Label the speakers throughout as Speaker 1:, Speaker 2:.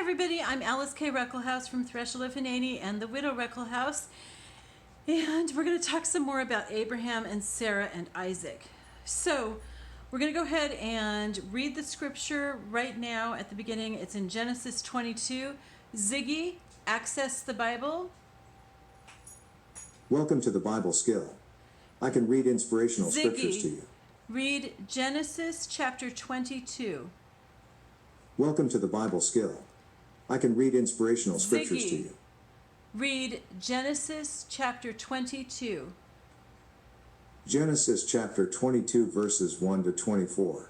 Speaker 1: everybody, I'm Alyce-Kay Reckelhaus from Threshold of Hineni and the Widow Reckelhaus, and we're going to talk some more about Abraham and Sarah and Isaac. So we're going to go ahead and read the scripture right now at the beginning. It's in Genesis 22. Ziggy, access the Bible.
Speaker 2: Welcome to the Bible Skill. I can read inspirational scriptures to you.
Speaker 1: Read Genesis chapter 22.
Speaker 2: Welcome to the Bible Skill. I can read inspirational scriptures to you.
Speaker 1: Read Genesis chapter 22.
Speaker 2: Genesis chapter 22 verses 1 to 24.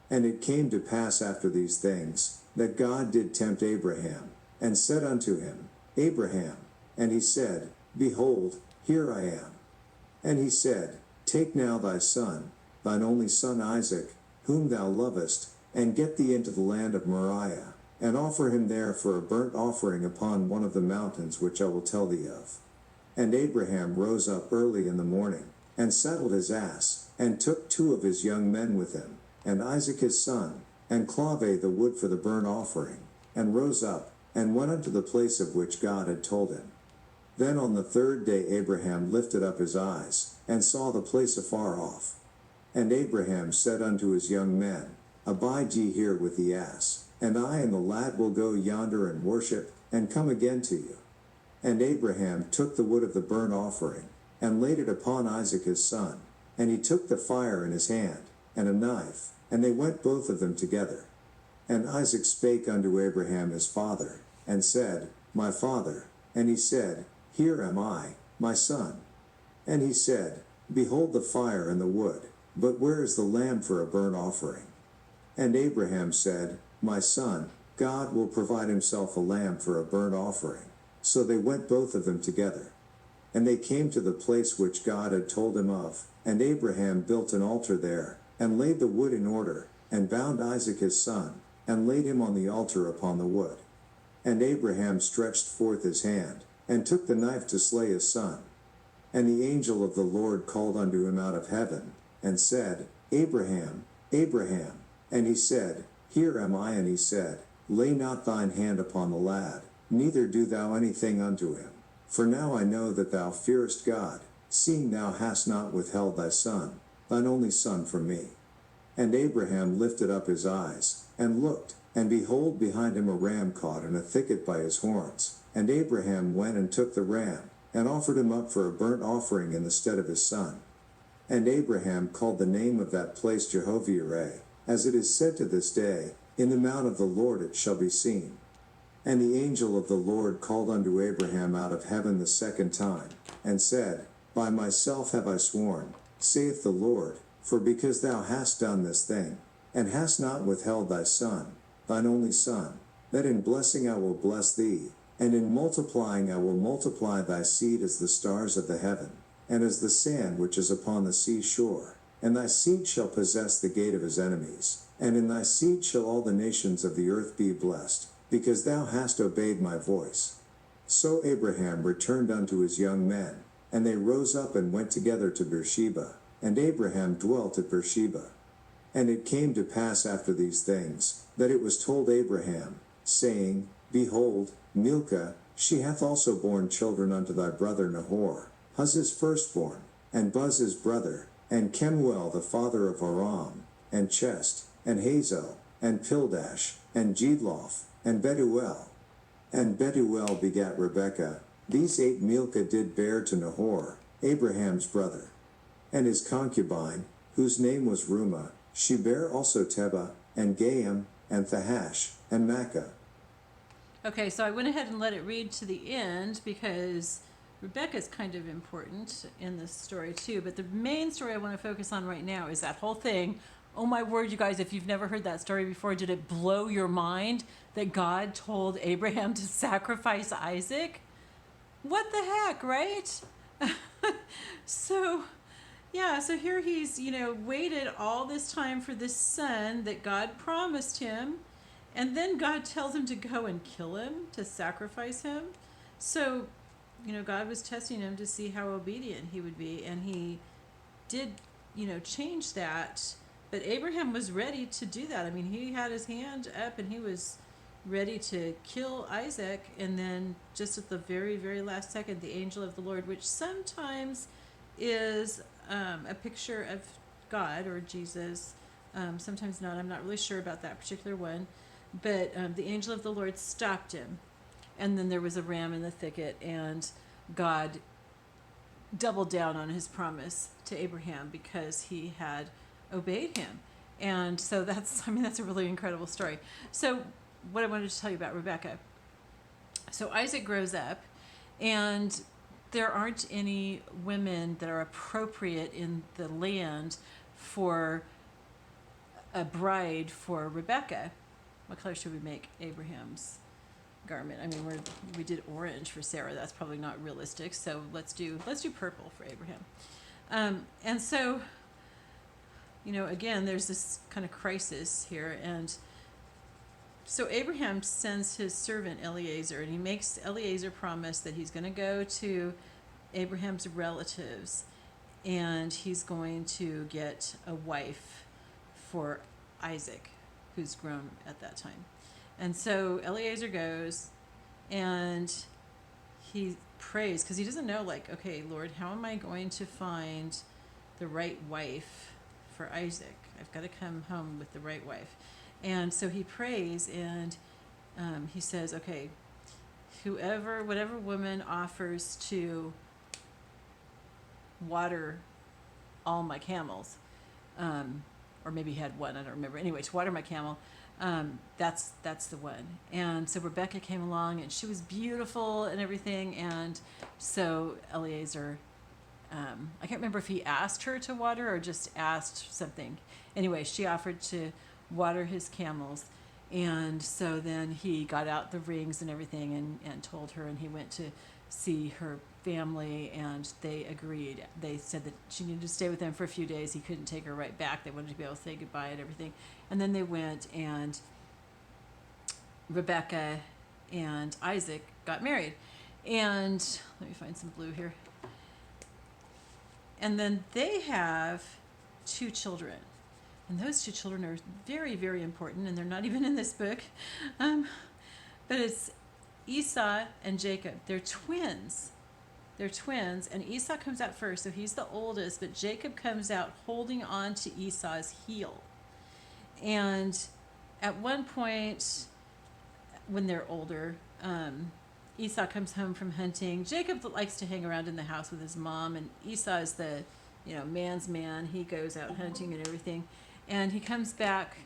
Speaker 2: And it came to pass after these things, that God did tempt Abraham, and said unto him, Abraham. And he said, Behold, here I am. And he said, Take now thy son, thine only son Isaac, whom thou lovest, and get thee into the land of Moriah, and offer him there for a burnt offering upon one of the mountains which I will tell thee of. And Abraham rose up early in the morning, and saddled his ass, and took 2 of his young men with him, and Isaac his son, and clave the wood for the burnt offering, and rose up, and went unto the place of which God had told him. Then on the 3rd day Abraham lifted up his eyes, and saw the place afar off. And Abraham said unto his young men, Abide ye here with the ass, and I and the lad will go yonder and worship, and come again to you. And Abraham took the wood of the burnt offering, and laid it upon Isaac his son, and he took the fire in his hand, and a knife, and they went both of them together. And Isaac spake unto Abraham his father, and said, My father. And he said, Here am I, my son. And he said, Behold the fire and the wood, but where is the lamb for a burnt offering? And Abraham said, My son, God will provide himself a lamb for a burnt offering. So they went both of them together. And they came to the place which God had told him of, and Abraham built an altar there, and laid the wood in order, and bound Isaac his son, and laid him on the altar upon the wood. And Abraham stretched forth his hand, and took the knife to slay his son. And the angel of the Lord called unto him out of heaven, and said, Abraham, Abraham. And he said, Here am I. And he said, Lay not thine hand upon the lad, neither do thou anything unto him. For now I know that thou fearest God, seeing thou hast not withheld thy son, thine only son, from me. And Abraham lifted up his eyes, and looked, and behold, behind him a ram caught in a thicket by his horns. And Abraham went and took the ram, and offered him up for a burnt offering in the stead of his son. And Abraham called the name of that place Jehovah-Yireh, as it is said to this day, In the mount of the Lord it shall be seen. And the angel of the Lord called unto Abraham out of heaven the 2nd time, and said, By myself have I sworn, saith the Lord, for because thou hast done this thing, and hast not withheld thy son, thine only son, that in blessing I will bless thee, and in multiplying I will multiply thy seed as the stars of the heaven, and as the sand which is upon the sea shore. And thy seed shall possess the gate of his enemies, and in thy seed shall all the nations of the earth be blessed, because thou hast obeyed my voice. So Abraham returned unto his young men, and they rose up and went together to Beersheba, and Abraham dwelt at Beersheba. And it came to pass after these things, that it was told Abraham, saying, Behold, Milcah, she hath also borne children unto thy brother Nahor, Huz his firstborn, and Buz his brother, and Kemuel the father of Aram, and Chest, and Hazel, and Pildash, and Jedloth, and Betuel. And Betuel begat Rebekah. These 8 Milcah did bear to Nahor, Abraham's brother. And his concubine, whose name was Rumah, she bare also Tebah, and Gaam, and Thahash, and Makkah.
Speaker 1: Okay, so I went ahead and let it read to the end because Rebekah is kind of important in this story too. But the main story I want to focus on right now is that whole thing. Oh my word, you guys, if you've never heard that story before, did it blow your mind that God told Abraham to sacrifice Isaac? What the heck, right? So here he's, waited all this time for this son that God promised him. And then God tells him to go and kill him, to sacrifice him. So, God was testing him to see how obedient he would be. And he did, change that. But Abraham was ready to do that. I mean, he had his hand up and he was ready to kill Isaac, and then just at the very, very last second, the angel of the Lord, which sometimes is a picture of God or Jesus, sometimes not. I'm not really sure about that particular one, but the angel of the Lord stopped him, and then there was a ram in the thicket, and God doubled down on his promise to Abraham because he had obeyed him. And so that's a really incredible story. So what I wanted to tell you about Rebekah. So Isaac grows up, and there aren't any women that are appropriate in the land for a bride for Rebekah. What color should we make Abraham's garment? I mean, we did orange for Sarah. That's probably not realistic. So let's do purple for Abraham. And so, again, there's this kind of crisis here, and so Abraham sends his servant Eliezer, and he makes Eliezer promise that he's going to go to Abraham's relatives, and he's going to get a wife for Isaac, who's grown at that time. And so Eliezer goes, and he prays, because he doesn't know, okay, Lord, how am I going to find the right wife for Isaac? I've got to come home with the right wife. And so he prays, and he says, okay, whatever woman offers to water all my camels, or maybe he had one, I don't remember. Anyway, to water my camel, that's the one. And so Rebekah came along, and she was beautiful and everything. And so Eliezer, I can't remember if he asked her to water or just asked something. Anyway, she offered to water his camels, and so then he got out the rings and everything and told her, and he went to see her family, and they agreed. They said that she needed to stay with them for a few days. He couldn't take her right back. They wanted to be able to say goodbye and everything. And then they went, and Rebekah and Isaac got married. And let me find some blue here. And then they have 2 children. And those 2 children are very, very important, and they're not even in this book. But it's Esau and Jacob. They're twins. And Esau comes out first, so he's the oldest, but Jacob comes out holding on to Esau's heel. And at one point, when they're older, Esau comes home from hunting. Jacob likes to hang around in the house with his mom, and Esau is the, man's man. He goes out hunting and everything. And he comes back,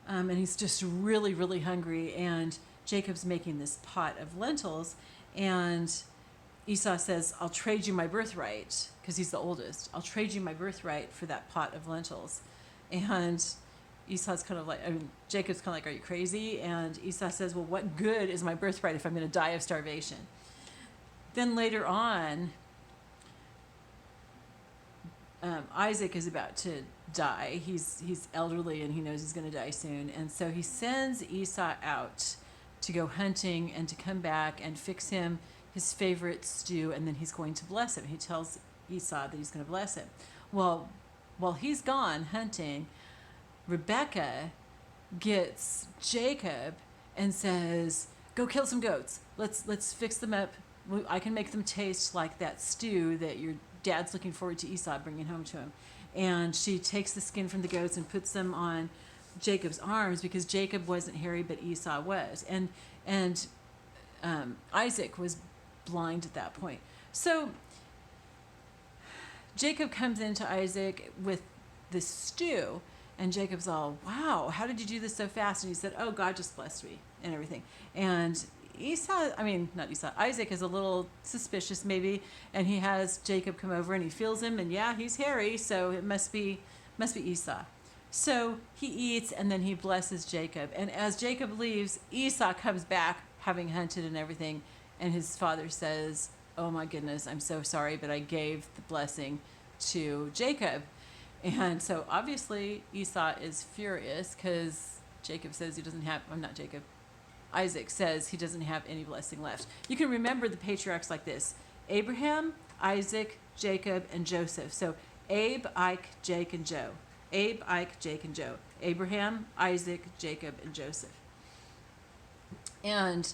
Speaker 1: and he's just really, really hungry. And Jacob's making this pot of lentils, and Esau says, I'll trade you my birthright, because he's the oldest. I'll trade you my birthright for that pot of lentils. And Esau's Jacob's kind of like, are you crazy? And Esau says, well, what good is my birthright if I'm going to die of starvation? Then later on, Isaac is about to die. He's elderly, and he knows he's going to die soon. And so he sends Esau out to go hunting and to come back and fix him his favorite stew, and then he's going to bless him. He tells Esau that he's going to bless him. Well, while he's gone hunting, Rebekah gets Jacob and says, go kill some goats. Let's fix them up. I can make them taste like that stew that your dad's looking forward to Esau bringing home to him. And she takes the skin from the goats and puts them on Jacob's arms, because Jacob wasn't hairy, but Esau was. And Isaac was blind at that point. So Jacob comes into Isaac with this stew, and Jacob's all, wow, how did you do this so fast? And he said, oh, God just blessed me and everything. And Isaac is a little suspicious maybe, and he has Jacob come over, and he feels him, and yeah, he's hairy, so it must be Esau. So he eats, and then he blesses Jacob. And as Jacob leaves, Esau comes back, having hunted and everything, and his father says, oh my goodness, I'm so sorry, but I gave the blessing to Jacob. And so obviously Esau is furious, because Isaac says he doesn't have any blessing left. You can remember the patriarchs like this: Abraham, Isaac, Jacob, and Joseph. So Abe, Ike, Jake, and Joe. Abe, Ike, Jake, and Joe. Abraham, Isaac, Jacob, and Joseph. And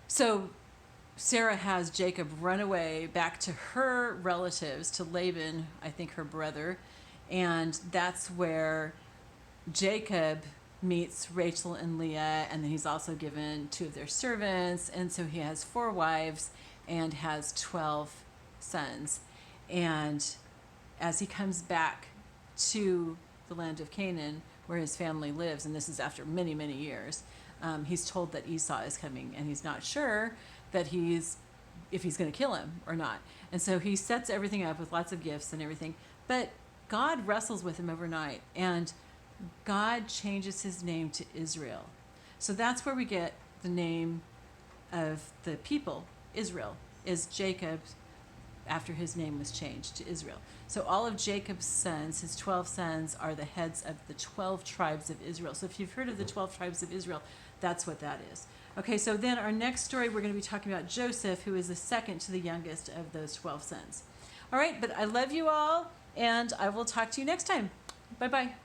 Speaker 1: so Sarah has Jacob run away back to her relatives, to Laban, I think her brother, and that's where Jacob meets Rachel and Leah, and then he's also given 2 of their servants, and so he has 4 wives and has 12 sons. And as he comes back to the land of Canaan, where his family lives, and this is after many, many years, he's told that Esau is coming, and he's not sure that if he's going to kill him or not. And so he sets everything up with lots of gifts and everything, but God wrestles with him overnight, and God changes his name to Israel. So that's where we get the name of the people, Israel, is Jacob, after his name was changed to Israel. So all of Jacob's sons, his 12 sons, are the heads of the 12 tribes of Israel. So if you've heard of the 12 tribes of Israel, that's what that is. Okay, so then our next story, we're going to be talking about Joseph, who is the second to the youngest of those 12 sons. All right, but I love you all, and I will talk to you next time. Bye-bye.